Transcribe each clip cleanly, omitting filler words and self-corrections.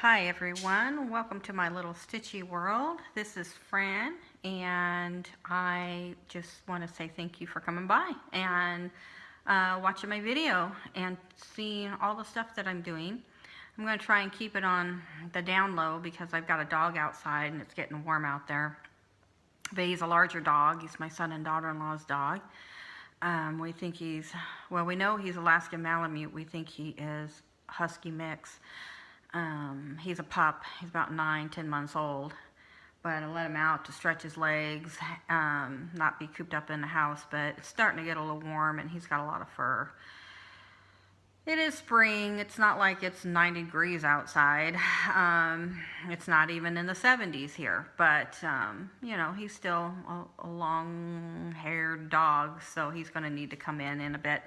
Hi everyone, welcome to my little stitchy world. This is Fran, and I just want to say thank you for coming by and watching my video and seeing all the stuff that I'm doing. I'm going to try and keep it on the down low because I've got a dog outside and it's getting warm out there. But he's a larger dog. He's my son and daughter-in-law's dog. We think we know he's Alaskan Malamute. We think he is Husky mix. He's a pup. He's about 9-10 months old, but I let him out to stretch his legs, not be cooped up in the house, but it's starting to get a little warm and he's got a lot of fur. It is spring. It's not like it's 90 degrees outside. It's not even in the 70s here, but you know, he's still a long-haired dog, so he's going to need to come in a bit.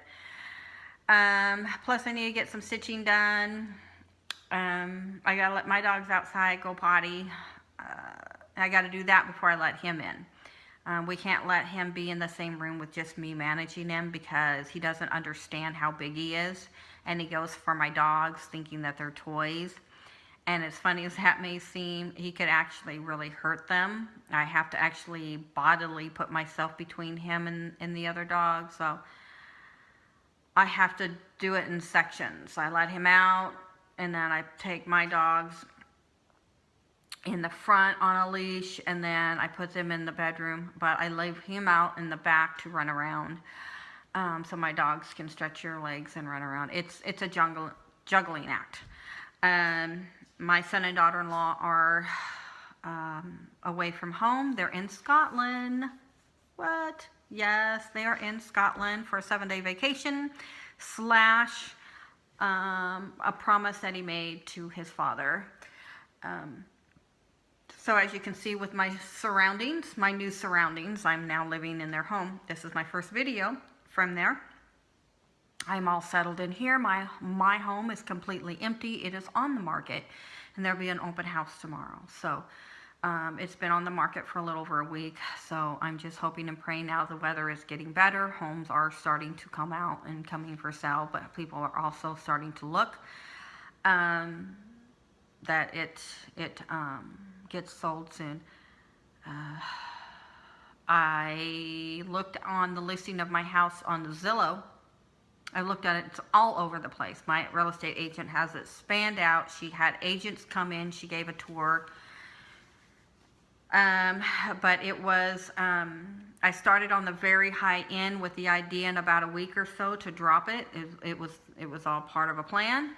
Plus I need to get some stitching done. I gotta let my dogs outside go potty. I gotta do that before I let him in. We can't let him be in the same room with just me managing him because he doesn't understand how big he is, and he goes for my dogs thinking that they're toys. And as funny as that may seem, he could actually really hurt them. I have to actually bodily put myself between him and the other dog, so I have to do it in sections. I let him out, and then I take my dogs in the front on a leash, and then I put them in the bedroom, but I leave him out in the back to run around, so my dogs can stretch their legs and run around. It's a juggling act. My son and daughter-in-law are away from home. They're in Scotland. What? Yes, they are in Scotland for a 7-day vacation / a promise that he made to his father. So as you can see with my surroundings, my new surroundings, I'm now living in their home. This is my first video from there. I'm all settled in here. My home is completely empty. It is on the market, and there'll be an open house tomorrow. So it's been on the market for a little over a week, so I'm just hoping and praying now the weather is getting better. Homes are starting to come out and coming for sale, but people are also starting to look that it gets sold soon. I looked on the listing of my house on Zillow. I looked at it. It's all over the place. My real estate agent has it spanned out. She had agents come in. She gave a tour. But it was, I started on the very high end with the idea in about a week or so to drop it. It was all part of a plan.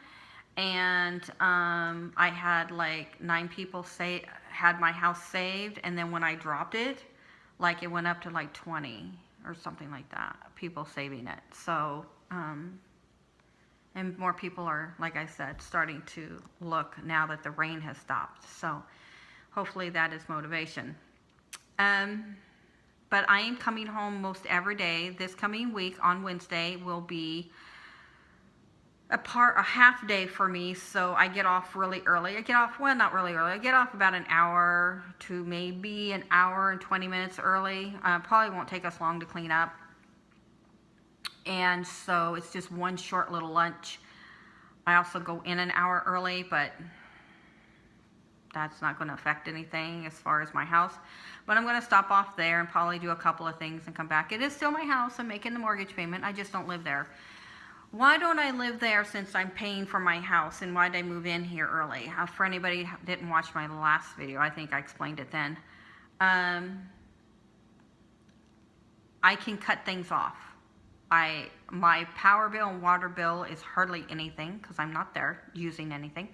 And I had like 9 people had my house saved, and then when I dropped it, like it went up to like 20 or something like that, people saving it. So, and more people are, like I said, starting to look now that the rain has stopped. So hopefully that is motivation. But I am coming home most every day. This coming week on Wednesday will be a half day for me, so I get off really early. I get off, well, not really early. I get off about an hour to maybe an hour and 20 minutes early. Probably won't take us long to clean up. And so it's just one short little lunch. I also go in an hour early, but that's not going to affect anything as far as my house. But I'm going to stop off there and probably do a couple of things and come back. It is still my house. I'm making the mortgage payment. I just don't live there. Why don't I live there since I'm paying for my house, and why did I move in here early? For anybody who didn't watch my last video, I think I explained it then. I can cut things off. My power bill and water bill is hardly anything because I'm not there using anything.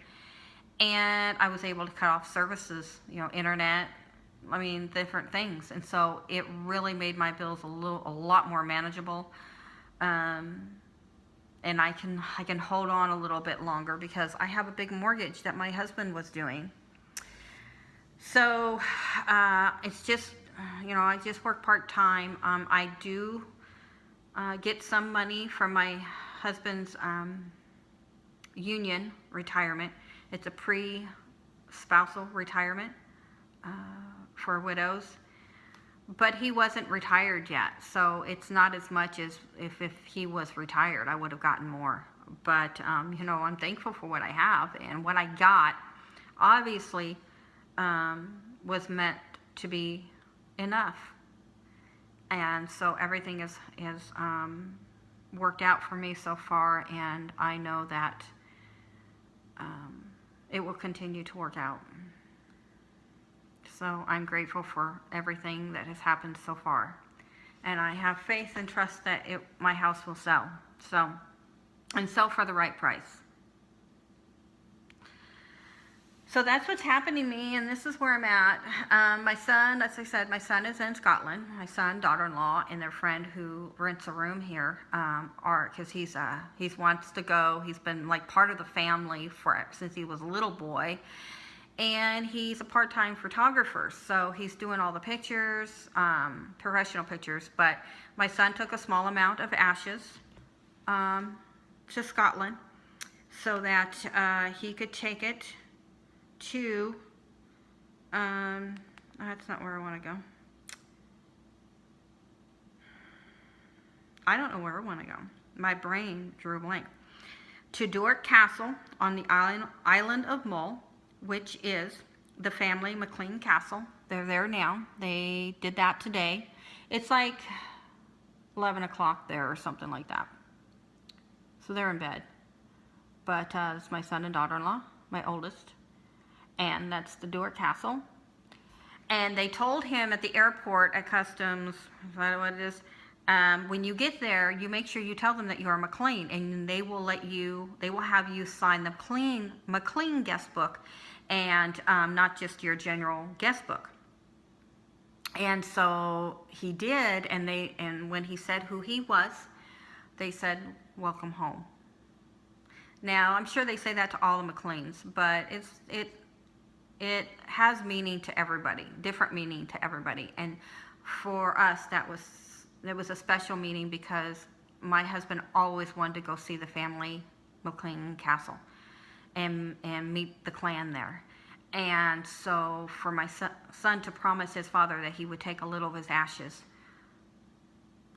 And I was able to cut off services, you know, internet, I mean, different things. And so it really made my bills a lot more manageable. And I can hold on a little bit longer because I have a big mortgage that my husband was doing. So it's just, you know, I just work part-time. I do get some money from my husband's union retirement. It's a pre-spousal retirement for widows. But he wasn't retired yet, so it's not as much as if he was retired. I would have gotten more. But, you know, I'm thankful for what I have. And what I got obviously was meant to be enough. And so everything is worked out for me so far, and I know that it will continue to work out. So I'm grateful for everything that has happened so far. And I have faith and trust that my house will sell. And sell for the right price. So that's what's happening to me, and this is where I'm at. My son, as I said, my son is in Scotland. My son, daughter-in-law, and their friend who rents a room here, because he wants to go. He's been like part of the family since he was a little boy, and he's a part-time photographer. So he's doing all the pictures, professional pictures. But my son took a small amount of ashes to Scotland so that he could take it to, that's not where I want to go. I don't know where I want to go. My brain drew a blank. To Dort Castle on the island of Mull, which is the family McLean Castle. They're there now. They did that today. It's like 11 o'clock there or something like that. So they're in bed. But it's my son and daughter-in-law, my oldest. And that's the Dort Castle. And they told him at the airport at customs, is that what it is? When you get there, you make sure you tell them that you are McLean, and they will have you sign the McLean guest book, and not just your general guest book. And so he did, and when he said who he was, they said, "Welcome home." Now, I'm sure they say that to all the McLeans, but it has meaning to everybody, different meaning to everybody. And for us, there was a special meaning because my husband always wanted to go see the family McLean Castle and meet the clan there. And so for my son to promise his father that he would take a little of his ashes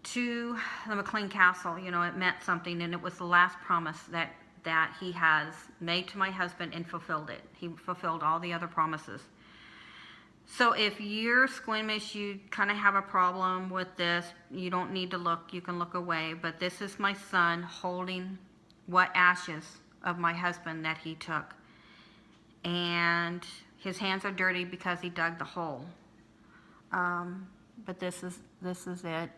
to the McLean Castle, it meant something, and it was the last promise that he has made to my husband and fulfilled it. He fulfilled all the other promises. So if you're squeamish, you kind of have a problem with this, you don't need to look, you can look away. But this is my son holding what ashes of my husband that he took. And his hands are dirty because he dug the hole. But this is it.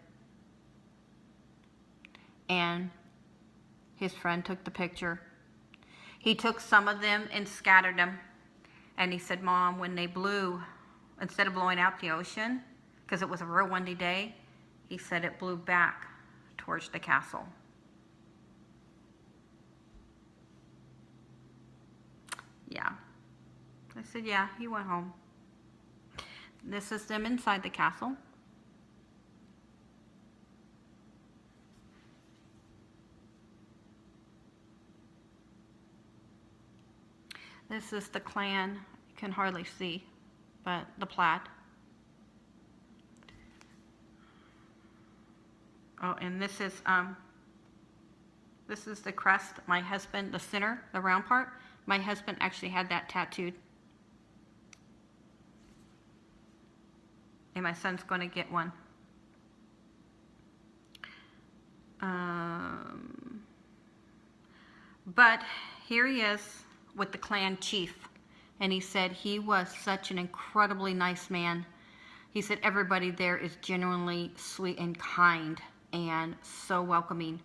And his friend took the picture. He took some of them and scattered them. And he said, "Mom, when they blew, instead of blowing out the ocean, because it was a real windy day," he said it blew back towards the castle. Yeah. I said, "Yeah, he went home." This is them inside the castle. This is the clan. You can hardly see, but the plaid. Oh, and this is the crest. My husband, the center, the round part. My husband actually had that tattooed. And my son's going to get one. But here he is with the clan chief, and he said he was such an incredibly nice man. He said everybody there is genuinely sweet and kind and so welcoming.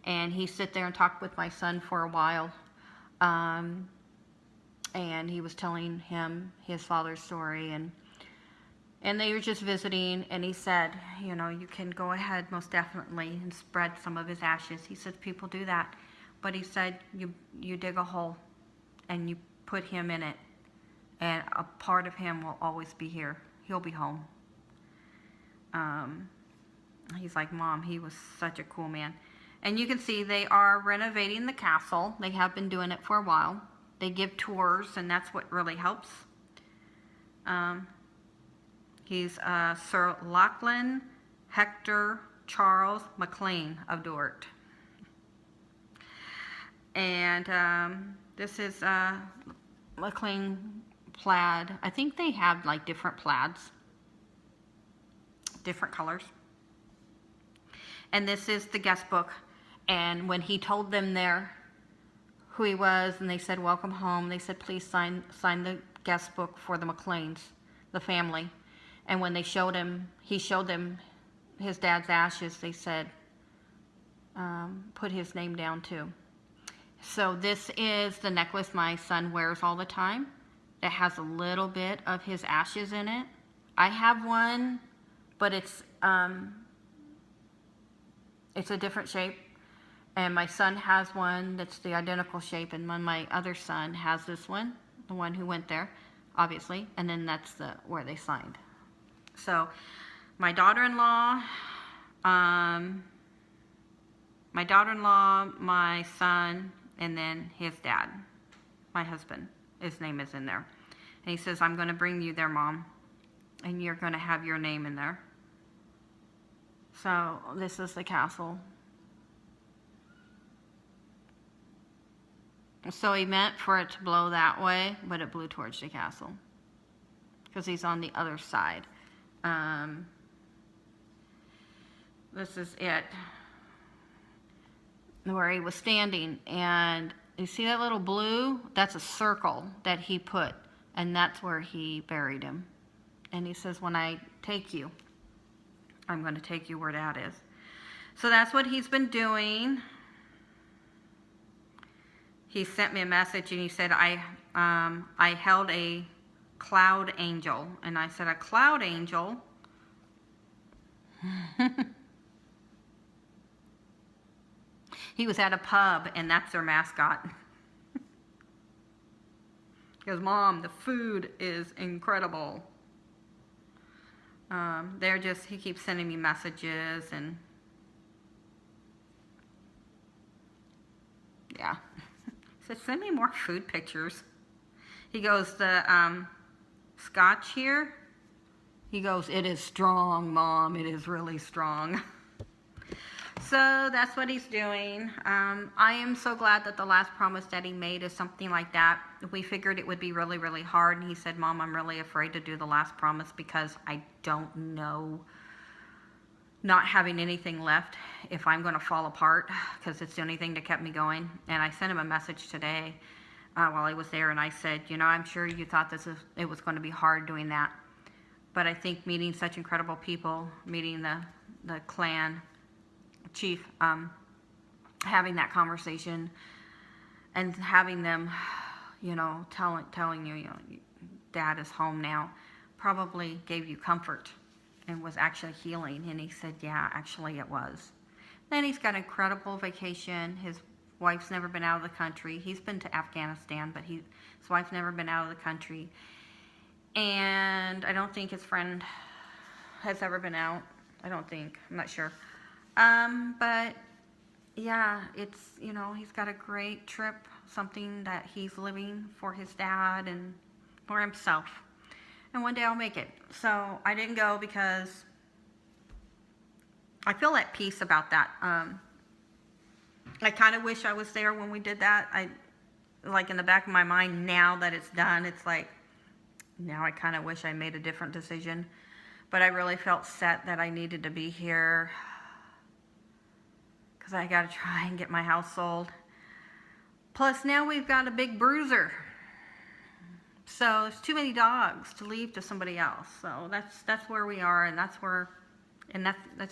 And he sat there and talked with my son for a while, and he was telling him his father's story, and they were just visiting. And he said, you can go ahead most definitely and spread some of his ashes. He said people do that, but he said you dig a hole and you put him in it, and a part of him will always be here. He'll be home. He's like, "Mom, he was such a cool man." And you can see they are renovating the castle. They have been doing it for a while. They give tours, and that's what really helps. He's Sir Lachlan Hector Charles McLean of Dort. And this is McLean plaid. I think they have like different plaids, different colors. And this is the guest book. And when he told them there who he was, and they said, welcome home, they said, please sign the guest book for the McLeans, the family. And when they showed him, he showed them his dad's ashes, they said, put his name down too. So this is the necklace my son wears all the time. It has a little bit of his ashes in it. I have one, but it's a different shape. And my son has one that's the identical shape, and my other son has this one, the one who went there, obviously, and then that's where they signed. So my daughter-in-law, my son, and then his dad, my husband, his name is in there. And he says, I'm going to bring you there, Mom, and you're going to have your name in there. So this is the castle. So he meant for it to blow that way, but it blew towards the castle because he's on the other side. This is it, where he was standing, and you see that little blue? That's a circle that he put, and that's where he buried him. And he says, when I take you, I'm going to take you where Dad is. So that's what he's been doing. He sent me a message, and he said, I held a cloud angel. And I said, a cloud angel? He was at a pub, and that's their mascot. He goes, Mom, the food is incredible. He keeps sending me messages, and yeah. So send me more food pictures. He goes, the scotch here, he goes, it is strong, Mom, it is really strong. So that's what he's doing. I am so glad that the last promise that he made is something like that. We figured it would be really, really hard. And he said, Mom, I'm really afraid to do the last promise because I don't know, not having anything left, if I'm going to fall apart, because it's the only thing that kept me going. And I sent him a message today while I was there, and I said, I'm sure you thought it was going to be hard doing that. But I think meeting such incredible people, meeting the clan chief, having that conversation and having them, telling you, Dad is home now, probably gave you comfort and was actually healing. And he said, yeah, actually it was. Then he's got an incredible vacation. His wife's never been out of the country. He's been to Afghanistan, but his wife's never been out of the country. And I don't think his friend has ever been out. I don't think. I'm not sure. But yeah, it's, he's got a great trip, something that he's living for his dad and for himself. And one day I'll make it. So I didn't go because I feel at peace about that. I kind of wish I was there when we did that. Like in the back of my mind, now that it's done, it's like, now I kind of wish I made a different decision. But I really felt set that I needed to be here because I got to try and get my house sold. Plus now we've got a big bruiser. So there's too many dogs to leave to somebody else. So that's where we are, and that's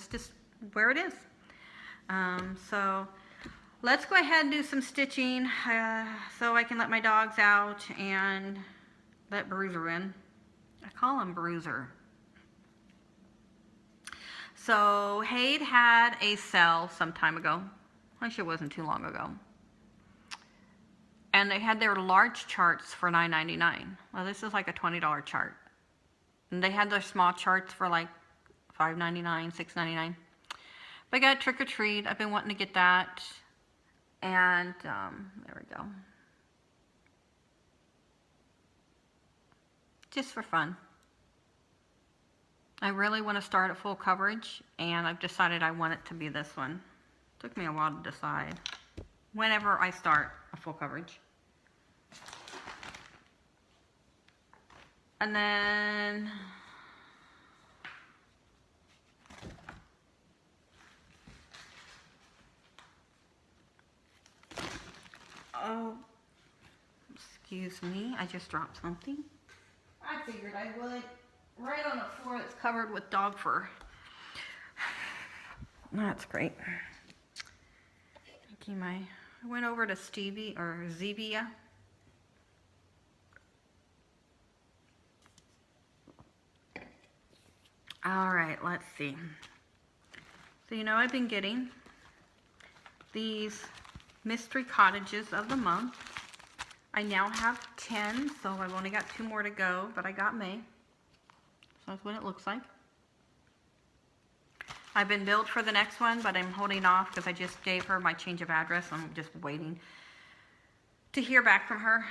just where it is. So let's go ahead and do some stitching so I can let my dogs out and let Bruiser in. I call him Bruiser. So Hade had a sale some time ago. Actually, it wasn't too long ago. And they had their large charts for $9.99. Well, this is like a $20 chart. And they had their small charts for like $5.99, $6.99. But I got Trick or Treat. I've been wanting to get that. And there we go. Just for fun. I really want to start at full coverage, and I've decided I want it to be this one. Took me a while to decide. Whenever I start a full coverage. And then oh, excuse me, I just dropped something. I figured I would. Right on the floor that's covered with dog fur. That's great. I went over to Stevie or Zevia. All right, let's see. So you know I've been getting these mystery cottages of the month. I now have 10, so I've only got 2 more to go, but I got May. So that's what it looks like. I've been billed for the next one, but I'm holding off because I just gave her my change of address. I'm just waiting to hear back from her.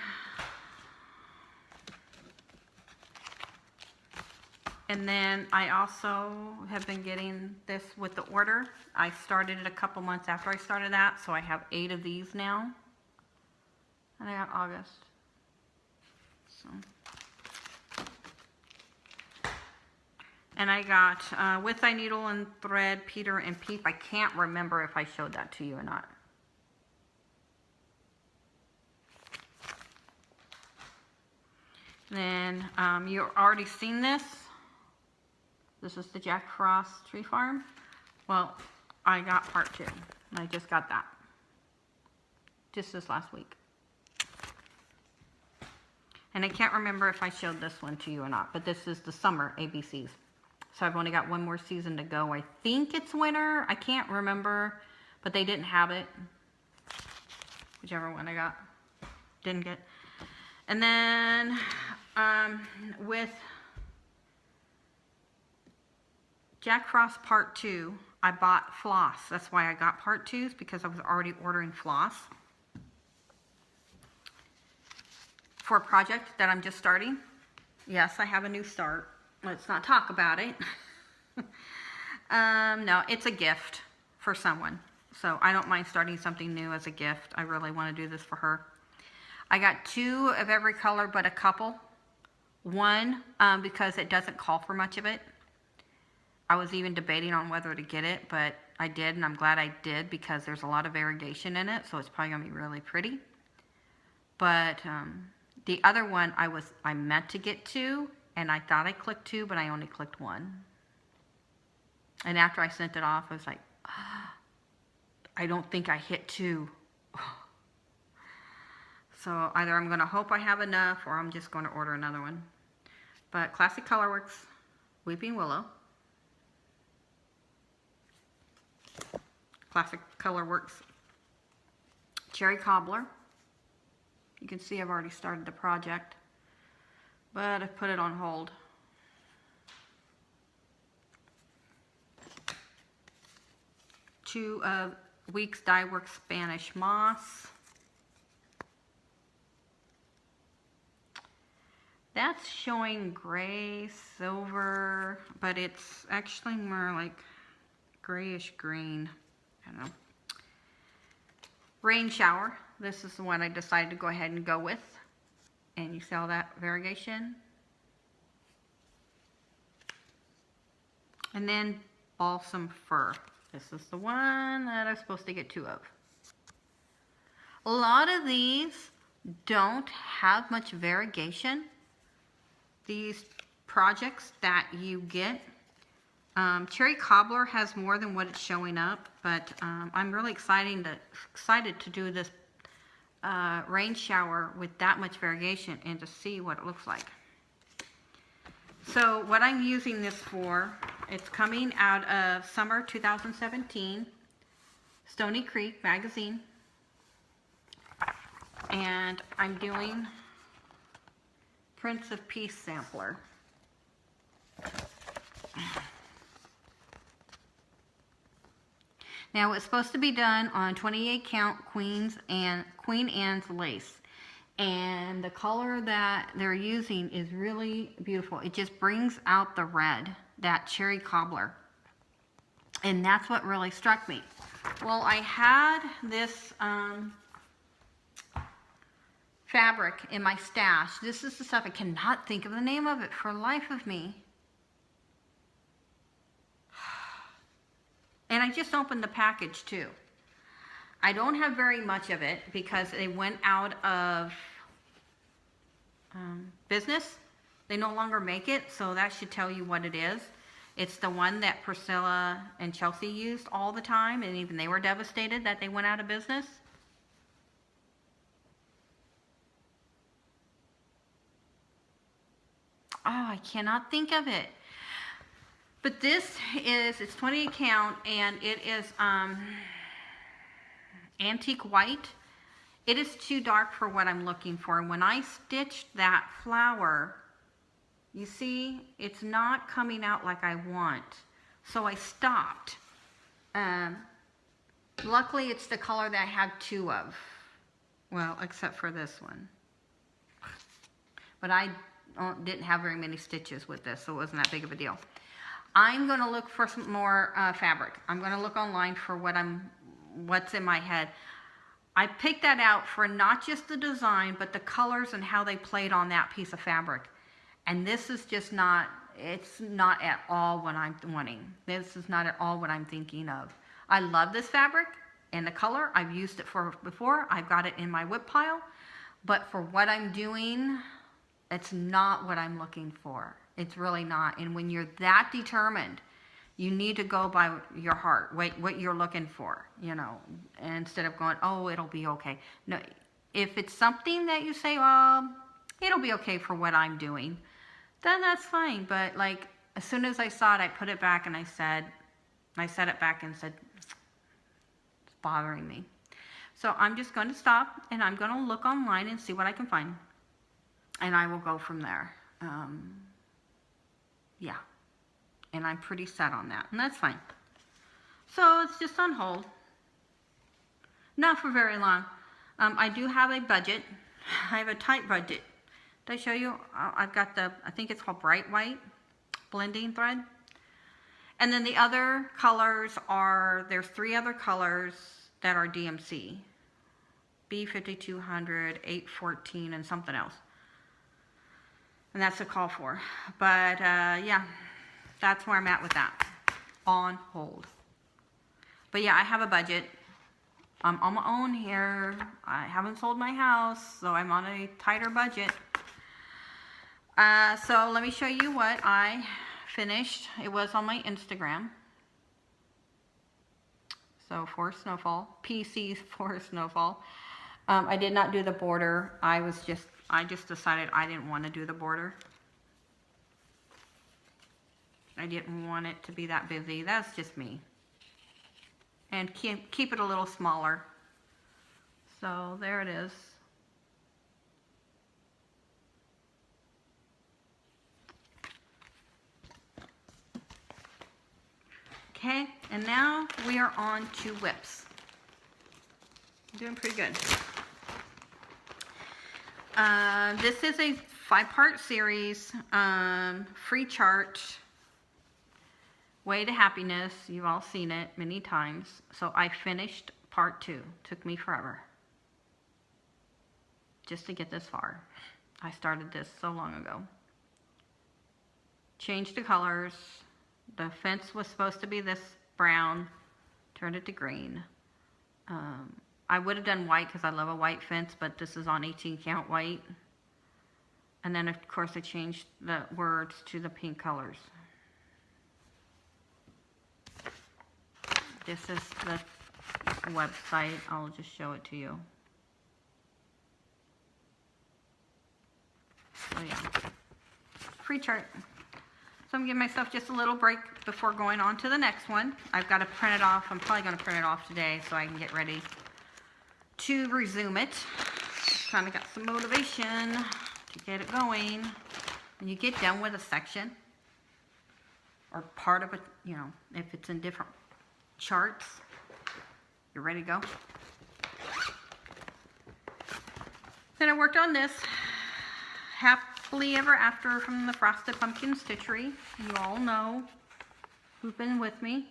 And then I also have been getting this with the order. I started it a couple months after I started that, so I have 8 of these now. And I got August. So. And I got With Thy Needle and Thread, Peter and Peep. I can't remember if I showed that to you or not. Then you've already seen this. This is the Jack Frost Tree Farm. Well, I got part 2. And I just got that. Just this last week. And I can't remember if I showed this one to you or not, but this is the summer ABCs. So I've only got 1 more season to go. I think it's winter. I can't remember, but they didn't have it. Whichever one I got. Didn't get. And then with Jack Frost Part 2, I bought floss. That's why I got Part 2s, because I was already ordering floss for a project that I'm just starting. Yes, I have a new start. Let's not talk about it. No, it's a gift for someone. So I don't mind starting something new as a gift. I really want to do this for her. I got 2 of every color but a couple. 1 because it doesn't call for much of it. I was even debating on whether to get it, but I did, and I'm glad I did because there's a lot of variegation in it, so it's probably going to be really pretty. But the other one I meant to get 2, and I thought I clicked 2, but I only clicked 1. And after I sent it off, I was like, I don't think I hit 2. So either I'm going to hope I have enough, or I'm just going to order another one. But Classic Colorworks, Weeping Willow. Classic Colorworks, Cherry Cobbler. You can see I've already started the project, but I've put it on hold. Two of Weeks Dye Works Spanish Moss. That's showing gray, silver, but it's actually more like grayish green. I don't know. Rain Shower. This is the one I decided to go ahead and go with. And you see all that variegation. And then Balsam Fir. This is the one that I'm supposed to get 2 of. A lot of these don't have much variegation. These projects that you get. Cherry Cobbler has more than what it's showing up, but I'm really excited to do this Rain Shower with that much variegation and to see what it looks like. So what I'm using this for, it's coming out of summer 2017, Stony Creek magazine, and I'm doing Prince of Peace sampler. Now it's supposed to be done on 28 count Queen Anne's lace, and the color that they're using is really beautiful. It just brings out the red, that Cherry Cobbler, and that's what really struck me. Well, I had this fabric in my stash. This is the stuff, I cannot think of the name of it for the life of me. And I just opened the package too. I don't have very much of it because they went out of business. They no longer make it, so that should tell you what it is. It's the one that Priscilla and Chelsea used all the time, and even they were devastated that they went out of business. Oh, I cannot think of it. But this is, it's 28 count, and it is antique white. It is too dark for what I'm looking for. And when I stitched that flower, you see, it's not coming out like I want. So I stopped. Luckily, it's the color that I have two of. Well, except for this one. But I didn't have very many stitches with this, so it wasn't that big of a deal. I'm going to look for some more fabric. I'm going to look online for what's in my head. I picked that out for not just the design, but the colors and how they played on that piece of fabric. And this is just not, it's not at all what I'm wanting. This is not at all what I'm thinking of. I love this fabric and the color. I've used it for before. I've got it in my whip pile. But for what I'm doing, it's not what I'm looking for. It's really not. And when you're that determined, you need to go by your heart, what you're looking for, you know, instead of going, oh, it'll be okay. No, if it's something that you say, well, it'll be okay for what I'm doing, then that's fine. But like, as soon as I saw it, I put it back and I set it back and said, it's bothering me. So I'm just going to stop and I'm going to look online and see what I can find. And I will go from there. Yeah. And I'm pretty set on that, and that's fine. So it's just on hold. Not for very long. I do have a budget. I have a tight budget. Did I show you? I've got I think it's called Bright White blending thread. And then the other colors there's 3 other colors that are DMC. B5200, 814, and something else. And that's a call for. But yeah. That's where I'm at with that. On hold. But yeah, I have a budget. I'm on my own here. I haven't sold my house, so I'm on a tighter budget. So let me show you what I finished. It was on my Instagram. So for snowfall, PC's for snowfall. I did not do the border. I just decided I didn't want to do the border. I didn't want it to be that busy. That's just me. And keep it a little smaller. So there it is. Okay, and now we are on to whips. I'm doing pretty good. This is a 5-part series, free chart. Way to Happiness, you've all seen it many times. So I finished part 2. Took me forever. Just to get this far. I started this so long ago. Changed the colors. The fence was supposed to be this brown. Turned it to green. I would have done white because I love a white fence, but this is on 18 count white. And then of course I changed the words to the pink colors. This is the website. I'll just show it to you. So yeah, free chart. So I'm giving myself just a little break before going on to the next one. I've got to print it off. I'm probably going to print it off today so I can get ready to resume it. Kind of got some motivation to get it going. When you get done with a section or part of it, you know, if it's in different charts, you're ready to go. Then I worked on this Happily Ever After from the Frosted Pumpkin Stitchery. You all know who've been with me.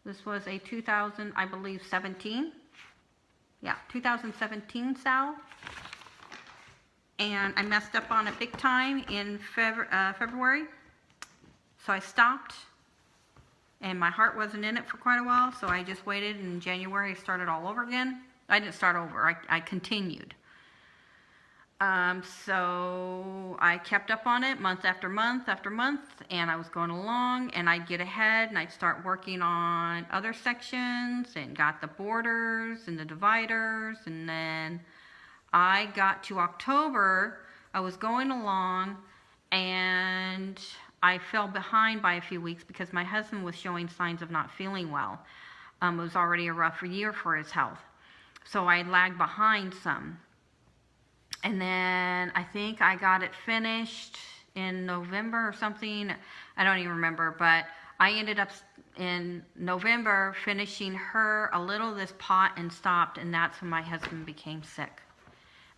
This was a 2000, I believe, 17. Yeah, 2017 Sal. And I messed up on it big time in February. So I stopped. And my heart wasn't in it for quite a while, so I just waited. In January, I started all over again. I didn't start over, I continued. So I kept up on it month after month after month, and I was going along, and I'd get ahead, and I'd start working on other sections, and got the borders and the dividers, and then I got to October, I was going along, and I fell behind by a few weeks because my husband was showing signs of not feeling well. It was already a rough year for his health. So I lagged behind some. And then I think I got it finished in November or something. I don't even remember, but I ended up in November finishing her a little of this pot and stopped, and that's when my husband became sick.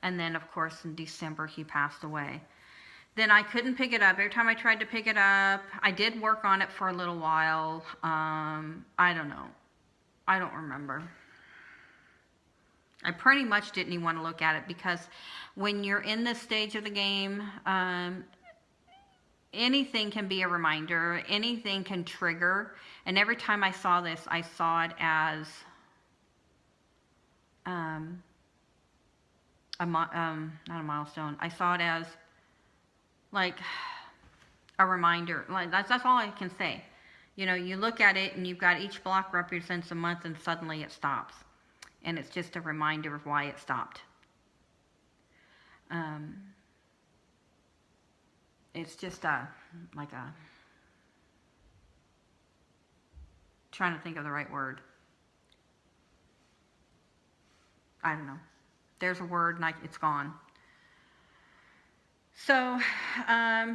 And then, of course, in December, he passed away. Then I couldn't pick it up. Every time I tried to pick it up, I did work on it for a little while. I don't know. I don't remember. I pretty much didn't even want to look at it because when you're in this stage of the game, anything can be a reminder. Anything can trigger. And every time I saw this, I saw it as not a milestone. I saw it as like a reminder. Like that's all I can say. You know, you look at it and you've got each block represents a month, and suddenly it stops. And it's just a reminder of why it stopped. It's just trying to think of the right word. I don't know. There's a word and it's gone. So, I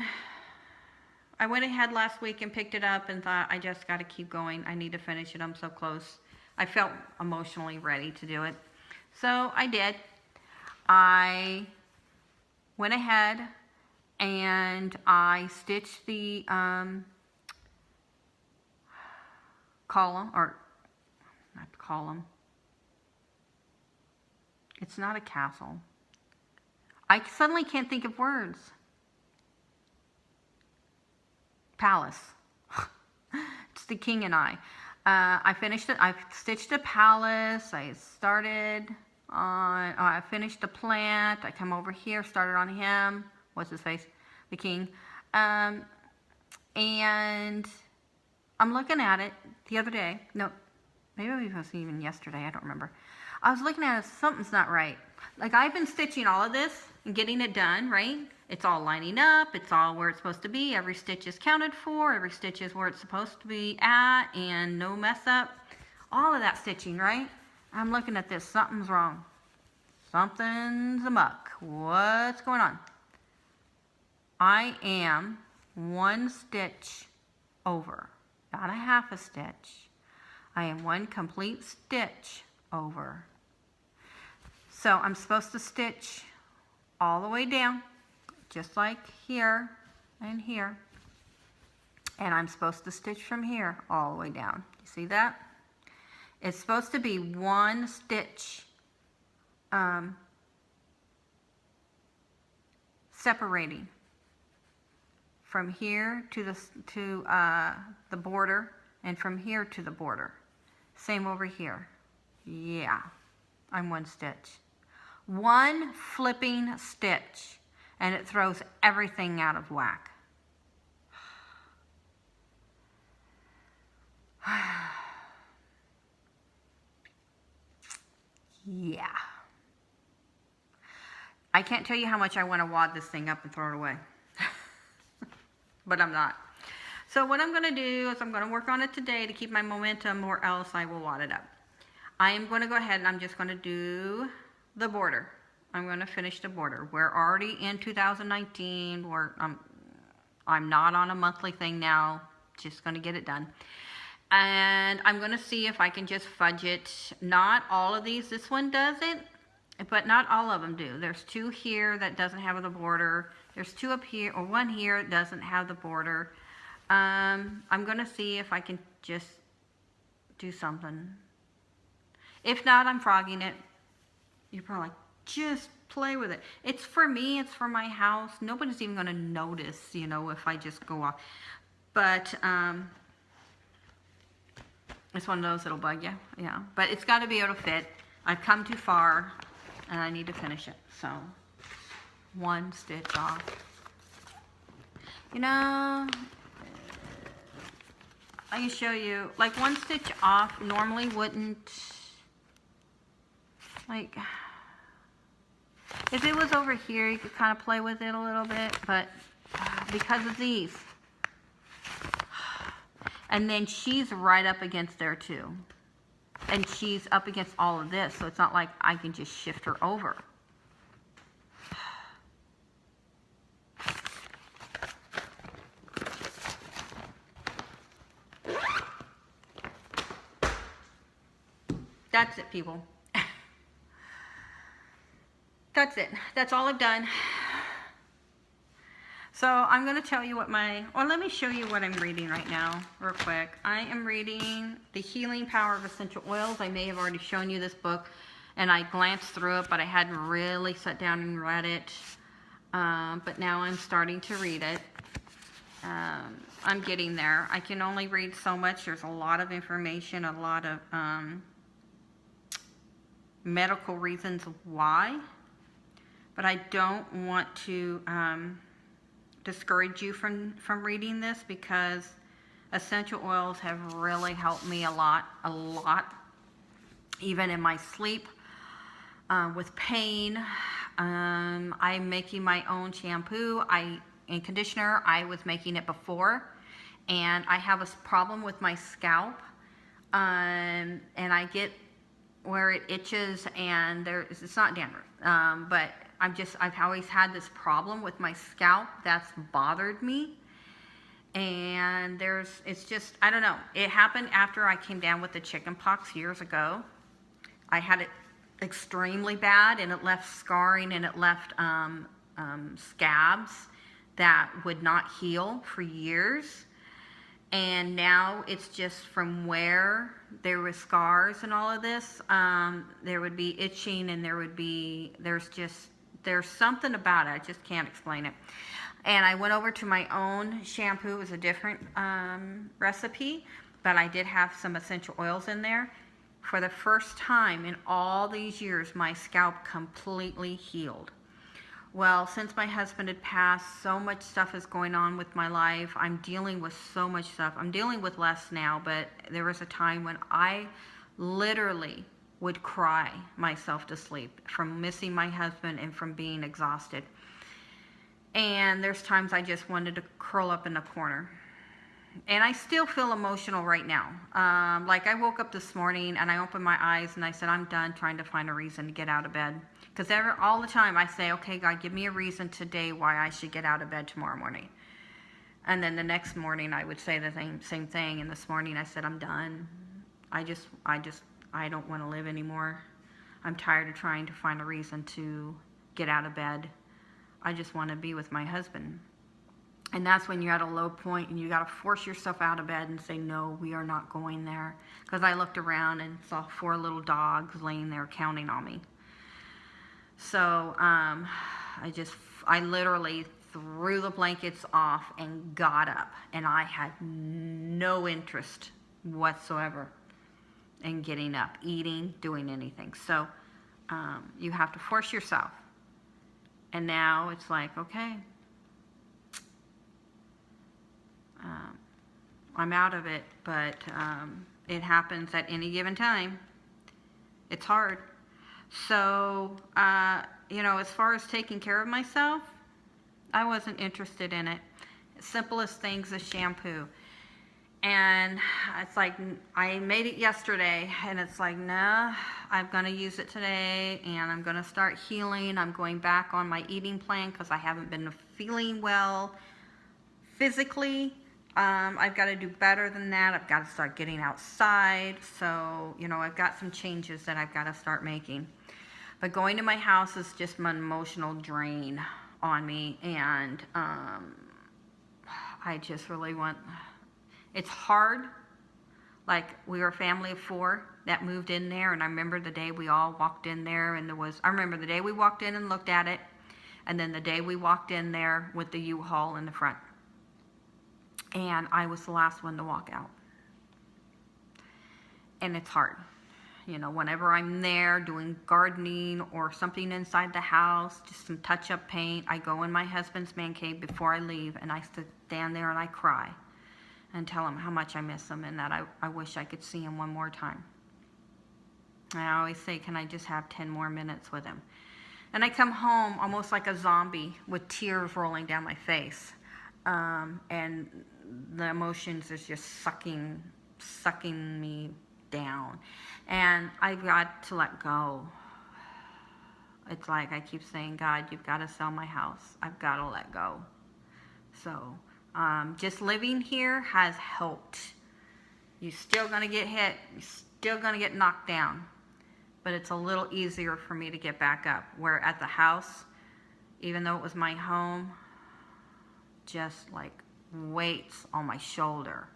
went ahead last week and picked it up and thought, I just got to keep going. I need to finish it. I'm so close. I felt emotionally ready to do it. So I did. I went ahead and I stitched the column, or not column. It's not a castle. I suddenly can't think of words. Palace. It's the king and I. I finished it. I stitched a palace. I started on. I finished the plant. I come over here. Started on him. What's his face? The king. And I'm looking at it the other day. No, maybe it was even yesterday. I don't remember. I was looking at it. Something's not right. Like I've been stitching all of this and getting it done, right? It's all lining up. It's all where it's supposed to be. Every stitch is counted for. Every stitch is where it's supposed to be at, and no mess up. All of that stitching, right? I'm looking at this. Something's wrong. Something's amuck. What's going on? I am one stitch over. Not a half a stitch. I am one complete stitch over. So I'm supposed to stitch all the way down, just like here and here. And I'm supposed to stitch from here all the way down. You see that? It's supposed to be one stitch separating from here to the border, and from here to the border. Same over here. Yeah, I'm one stitch. One flipping stitch, and it throws everything out of whack. Yeah. I can't tell you how much I want to wad this thing up and throw it away. But I'm not. So what I'm going to do is I'm going to work on it today to keep my momentum, or else I will wad it up. I am going to go ahead and I'm just going to do the border. I'm going to finish the border. We're already in 2019. I'm not on a monthly thing now. Just going to get it done. And I'm going to see if I can just fudge it. Not all of these. This one does it, but not all of them do. There's two here that doesn't have the border. There's two up here, or one here that doesn't have the border. I'm going to see if I can just do something. If not, I'm frogging it. You're probably like, just play with it. It's for me. It's for my house. Nobody's even going to notice, you know, if I just go off. But it's one of those that'll bug you. Yeah. But it's got to be able to fit. I've come too far, and I need to finish it. So, one stitch off. You know, I can show you, like, one stitch off normally wouldn't, like, if it was over here, you could kind of play with it a little bit, but because of these. And then she's right up against there too. And she's up against all of this, so it's not like I can just shift her over. That's it, people. That's it. That's all I've done. So I'm going to tell you what let me show you what I'm reading right now, real quick. I am reading The Healing Power of Essential Oils. I may have already shown you this book, and I glanced through it, but I hadn't really sat down and read it. But now I'm starting to read it. I'm getting there. I can only read so much. There's a lot of information, a lot of medical reasons why. But I don't want to discourage you from reading this, because essential oils have really helped me a lot, even in my sleep, with pain. I'm making my own shampoo and conditioner. I was making it before, and I have a problem with my scalp, and I get where it itches, and it's not dandruff, but I've always had this problem with my scalp that's bothered me. And it's just, I don't know. It happened after I came down with the chicken pox years ago. I had it extremely bad, and it left scarring, and it left scabs that would not heal for years. And now it's just from where there were scars and all of this, there would be itching, and there's something about it. I just can't explain it. And I went over to my own shampoo. It was a different recipe, but I did have some essential oils in there. For the first time in all these years, my scalp completely healed. Well, since my husband had passed, so much stuff is going on with my life. I'm dealing with so much stuff. I'm dealing with less now, but there was a time when I literally would cry myself to sleep from missing my husband and from being exhausted. And there's times I just wanted to curl up in the corner. And I still feel emotional right now. Like, I woke up this morning and I opened my eyes and I said, I'm done trying to find a reason to get out of bed. Because all the time I say, okay, God, give me a reason today why I should get out of bed tomorrow morning. And then the next morning I would say the same thing. And this morning I said, I'm done. I don't want to live anymore. I'm tired of trying to find a reason to get out of bed. I just want to be with my husband. And that's when you're at a low point and you got to force yourself out of bed and say, no, we are not going there. Because I looked around and saw 4 little dogs laying there counting on me. So I literally threw the blankets off and got up. And I had no interest whatsoever in getting up, eating, doing anything. So you have to force yourself. And now it's like, okay, I'm out of it, but it happens at any given time. It's hard. So, as far as taking care of myself, I wasn't interested in it. Simplest things, a shampoo. And it's like, I made it yesterday, and it's like, nah, I'm going to use it today, and I'm going to start healing. I'm going back on my eating plan because I haven't been feeling well physically. I've got to do better than that. I've got to start getting outside. So, I've got some changes that I've got to start making. But going to my house is just an emotional drain on me, and I just really want... It's hard. Like, we were a family of 4 that moved in there, and I remember the day we all walked in there, and I remember the day we walked in and looked at it, and then the day we walked in there with the U-Haul in the front. And I was the last one to walk out. And it's hard. You know, whenever I'm there doing gardening or something inside the house, just some touch-up paint, I go in my husband's man cave before I leave, and I stand there and I cry and tell him how much I miss him and that I wish I could see him one more time. And I always say, can I just have 10 more minutes with him? And I come home almost like a zombie with tears rolling down my face. And the emotions is just sucking me down. And I've got to let go. It's like I keep saying, God, you've got to sell my house. I've got to let go. So just living here has helped. You're still going to get hit. You're still going to get knocked down. But it's a little easier for me to get back up. Where at the house, even though it was my home, just like weights on my shoulder.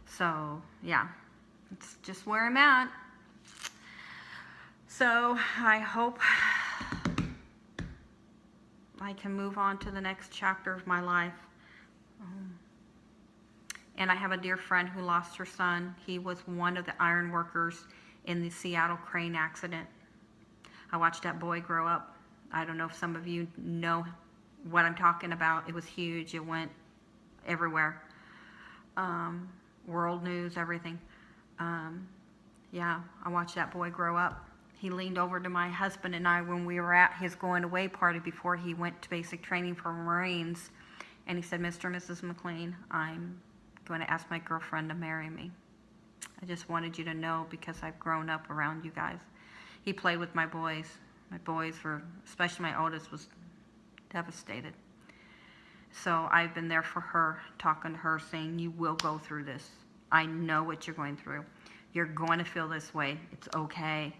So, yeah, it's just where I'm at. So, I hope I can move on to the next chapter of my life. And I have a dear friend who lost her son. He was one of the iron workers in the Seattle crane accident. I watched that boy grow up. I don't know if some of you know what I'm talking about. It was huge. It went everywhere. World news, everything. Yeah, I watched that boy grow up. He leaned over to my husband and I when we were at his going away party before he went to basic training for Marines. And he said, Mr. and Mrs. McLean, I'm going to ask my girlfriend to marry me. I just wanted you to know because I've grown up around you guys. He played with my boys. My boys were, especially my oldest, was devastated. So I've been there for her, talking to her, saying, you will go through this. I know what you're going through. You're going to feel this way. It's okay.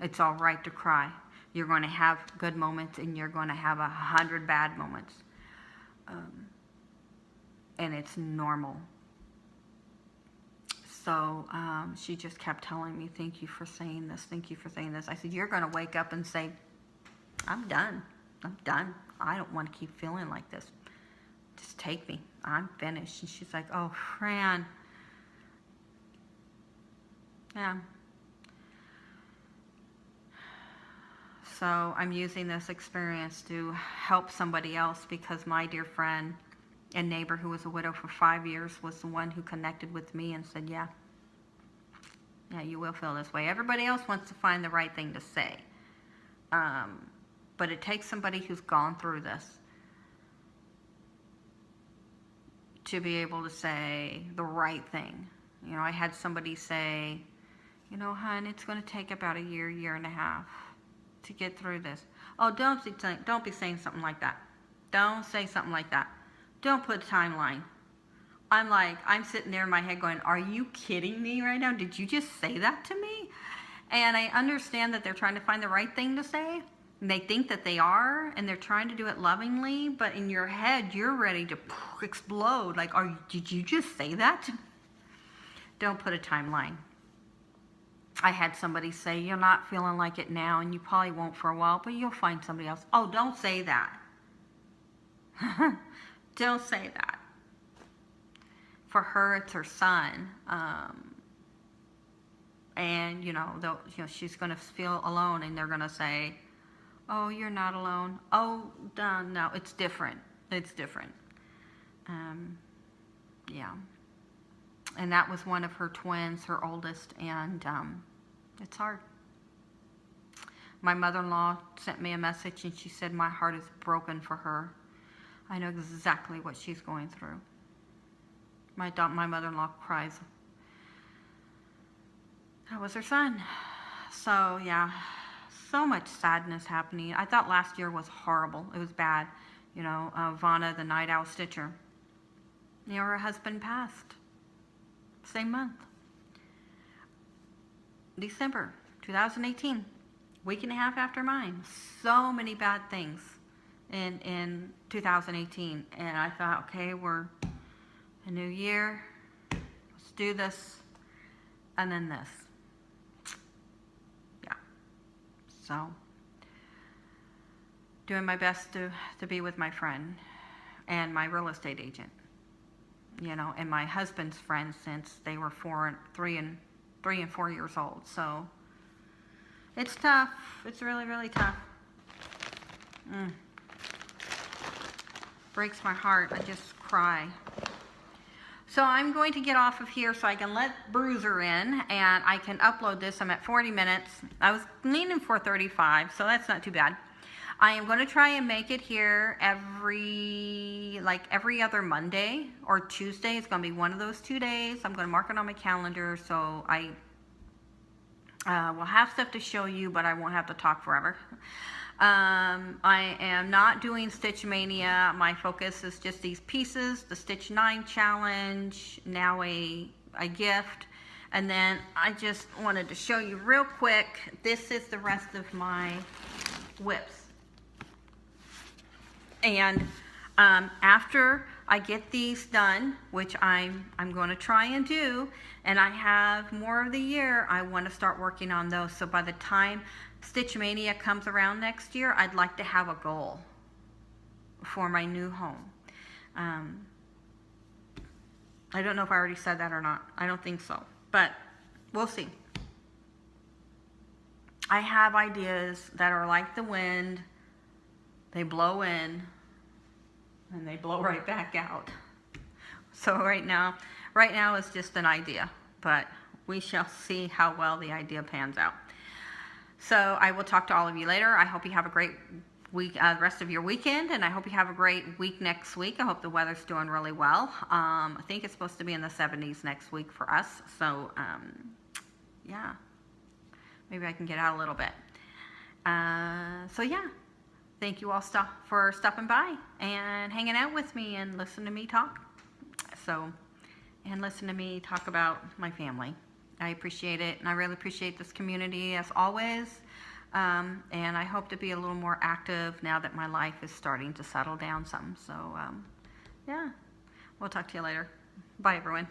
It's all right to cry. You're going to have good moments and you're going to have 100 bad moments. And it's normal. So she just kept telling me, thank you for saying this. Thank you for saying this. I said, you're going to wake up and say, I'm done. I'm done. I don't want to keep feeling like this. Just take me. I'm finished. And she's like, oh, Fran. Yeah. So I'm using this experience to help somebody else because my dear friend and neighbor who was a widow for 5 years was the one who connected with me and said, yeah, you will feel this way. Everybody else wants to find the right thing to say. But it takes somebody who's gone through this to be able to say the right thing. You know, I had somebody say, you know, hon, it's going to take about a year and a half to get through this. Oh, don't be saying something like that. Don't say something like that. Don't put a timeline. I'm sitting there in my head going, are you kidding me right now? Did you just say that to me? And I understand that they're trying to find the right thing to say. And they think that they are, and they're trying to do it lovingly, but in your head, you're ready to explode. Like, did you just say that? Don't put a timeline. I had somebody say, you're not feeling like it now, and you probably won't for a while, but you'll find somebody else. Oh, don't say that. Don't say that. For her, it's her son. And, she's going to feel alone, and they're going to say, oh, you're not alone. Oh, no, it's different. It's different. Yeah. And that was one of her twins, her oldest, and it's hard. My mother-in-law sent me a message, and she said, my heart is broken for her. I know exactly what she's going through. My mother-in-law cries. That was her son. So, yeah, so much sadness happening. I thought last year was horrible. It was bad. Vanna, the night owl stitcher. Her husband passed. Same month. December 2018. Week and a half after mine. So many bad things in 2018. And I thought, okay, we're a new year. Let's do this. and then this. Yeah. So, doing my best to be with my friend and my real estate agent, and my husband's friends since they were 3 and 4 years old. So it's tough. It's really, really tough. Breaks my heart. I just cry. So I'm going to get off of here so I can let Bruiser in and I can upload this. I'm at 40 minutes. I was leaning for 35, so that's not too bad. I am going to try and make it here every other Monday or Tuesday. It's going to be one of those 2 days. I'm going to mark it on my calendar so I will have stuff to show you, but I won't have to talk forever. I am not doing Stitch Mania. My focus is just these pieces, the Stitch 9 challenge, now a gift. And then I just wanted to show you real quick, this is the rest of my whips. And after I get these done, which I'm going to try and do, and I have more of the year, I want to start working on those. So by the time Stitch Mania comes around next year, I'd like to have a goal for my new home. I don't know if I already said that or not. I don't think so, but we'll see. I have ideas that are like the wind. They blow in and they blow right back out. So right now it's just an idea, but we shall see how well the idea pans out. So I will talk to all of you later. I hope you have a great week, rest of your weekend, and I hope you have a great week next week. I hope the weather's doing really well. I think it's supposed to be in the 70s next week for us. So yeah, maybe I can get out a little bit. So yeah. Thank you all for stopping by and hanging out with me and listening to me talk. And listen to me talk about my family. I appreciate it, and I really appreciate this community as always. And I hope to be a little more active now that my life is starting to settle down some. So, yeah, we'll talk to you later. Bye, everyone.